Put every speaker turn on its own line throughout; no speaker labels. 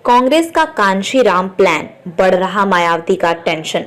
कांग्रेस का कांशीराम प्लान, बढ़ रहा मायावती का टेंशन।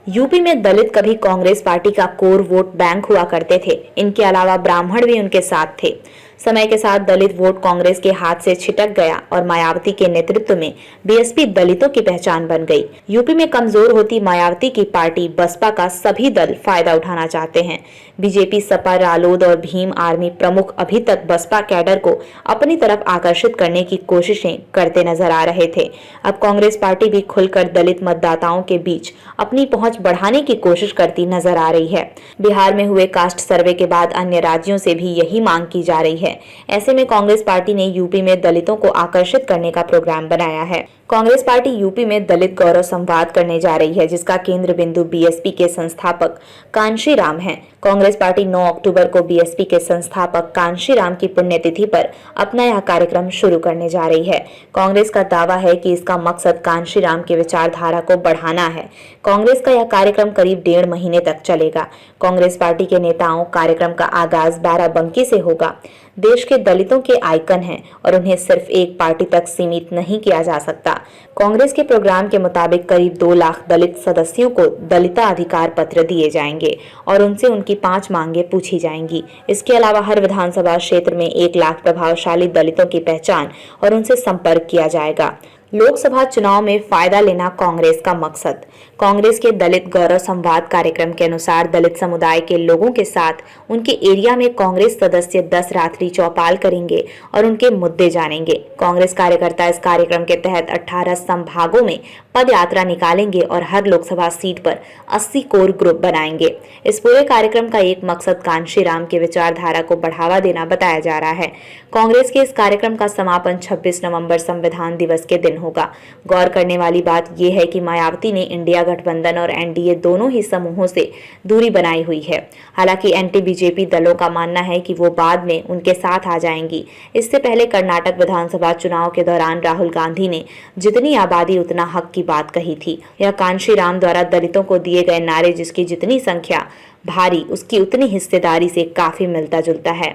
यूपी में दलित कभी कांग्रेस पार्टी का कोर वोट बैंक हुआ करते थे। इनके अलावा ब्राह्मण भी उनके साथ थे। समय के साथ दलित वोट कांग्रेस के हाथ से छिटक गया और मायावती के नेतृत्व में बीएसपी दलितों की पहचान बन गई। यूपी में कमजोर होती मायावती की पार्टी बसपा का सभी दल फायदा उठाना चाहते हैं। बीजेपी, सपा, रालोद और भीम आर्मी प्रमुख अभी तक बसपा कैडर को अपनी तरफ आकर्षित करने की कोशिशें करते नजर आ रहे थे। अब कांग्रेस पार्टी भी खुलकर दलित मतदाताओं के बीच अपनी पहुंच बढ़ाने की कोशिश करती नजर आ रही है। बिहार में हुए कास्ट सर्वे के बाद अन्य राज्यों से भी यही मांग की जा रही है। ऐसे में कांग्रेस पार्टी ने यूपी में दलितों को आकर्षित करने का प्रोग्राम बनाया है। कांग्रेस पार्टी यूपी में दलित गौरव संवाद करने जा रही है, जिसका केंद्र बिंदु बीएसपी के संस्थापक कांशीराम है। कांग्रेस पार्टी 9 अक्टूबर को बीएसपी के संस्थापक कांशीराम की पुण्यतिथि पर अपना यह कार्यक्रम शुरू करने जा रही है। कांग्रेस का दावा है कि इसका मकसद कांशीराम की विचारधारा को बढ़ाना है। कांग्रेस का यह कार्यक्रम करीब 1.5 महीने तक चलेगा। कांग्रेस पार्टी के नेताओं कार्यक्रम का आगाज बाराबंकी से होगा। देश के दलितों के आइकन हैं और उन्हें सिर्फ एक पार्टी तक सीमित नहीं किया जा सकता। कांग्रेस के प्रोग्राम के मुताबिक करीब 2 लाख दलित सदस्यों को दलिता अधिकार पत्र दिए जाएंगे और उनसे उनकी 5 मांगे पूछी जाएंगी। इसके अलावा हर विधानसभा क्षेत्र में 1 लाख प्रभावशाली दलितों की पहचान और उनसे संपर्क किया जाएगा। लोकसभा चुनाव में फायदा लेना कांग्रेस का मकसद। कांग्रेस के दलित गौरव संवाद कार्यक्रम के अनुसार दलित समुदाय के लोगों के साथ उनके एरिया में कांग्रेस सदस्य 10 रात्रि चौपाल करेंगे और उनके मुद्दे जानेंगे। कांग्रेस कार्यकर्ता इस कार्यक्रम के तहत 18 संभागों में पद यात्रा निकालेंगे और हर लोकसभा सीट पर 80 कोर ग्रुप बनाएंगे। इस पूरे कार्यक्रम का एक मकसद कांशीराम की विचारधारा को बढ़ावा देना बताया जा रहा है। कांग्रेस के इस कार्यक्रम का समापन 26 नवंबर संविधान दिवस के दिन होगा। गौर करने वाली बात यह है कि मायावती ने इंडिया गठबंधन और एनडीए दोनों ही समूहों से दूरी बनाई हुई है। हालांकि एंटी बीजेपी दलों का मानना है कि वो बाद में उनके साथ आ जाएंगी। इससे पहले कर्नाटक विधानसभा चुनाव के दौरान राहुल गांधी ने जितनी आबादी उतना हक की बात कही थी। यह कांशीराम द्वारा दलितों को दिए गए नारे, जिसकी जितनी संख्या भारी उसकी उतनी हिस्सेदारी से काफी मिलता जुलता है।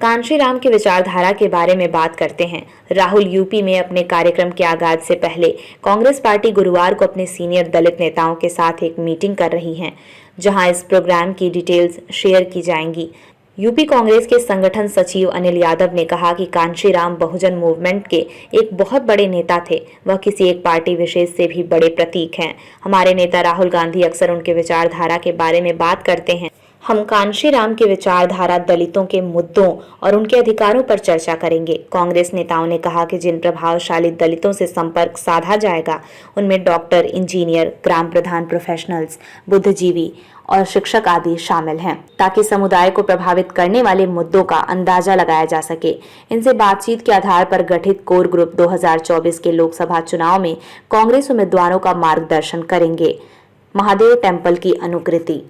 कांशीराम की विचारधारा के बारे में बात करते हैं। राहुल यूपी में अपने कार्यक्रम के आगाज से पहले कांग्रेस पार्टी गुरुवार को अपने सीनियर दलित नेताओं के साथ एक मीटिंग कर रही है, जहां इस प्रोग्राम की डिटेल्स शेयर की जाएंगी। यूपी कांग्रेस के संगठन सचिव अनिल यादव ने कहा कि कांशीराम बहुजन मूवमेंट के एक बहुत बड़े नेता थे। वह किसी एक पार्टी विशेष से भी बड़े प्रतीक हैं। हमारे नेता राहुल गांधी अक्सर उनके विचारधारा के बारे में बात करते हैं। हम कांशीराम की विचारधारा, दलितों के मुद्दों और उनके अधिकारों पर चर्चा करेंगे। कांग्रेस नेताओं ने कहा कि जिन प्रभावशाली दलितों से संपर्क साधा जाएगा उनमें डॉक्टर, इंजीनियर, ग्राम प्रधान, प्रोफेशनल्स, बुद्धिजीवी और शिक्षक आदि शामिल हैं, ताकि समुदाय को प्रभावित करने वाले मुद्दों का अंदाजा लगाया जा सके। इनसे बातचीत के आधार पर गठित कोर ग्रुप 2024 के लोकसभा चुनाव में कांग्रेस उम्मीदवारों का मार्गदर्शन करेंगे। महादेव टेम्पल की अनुकृति।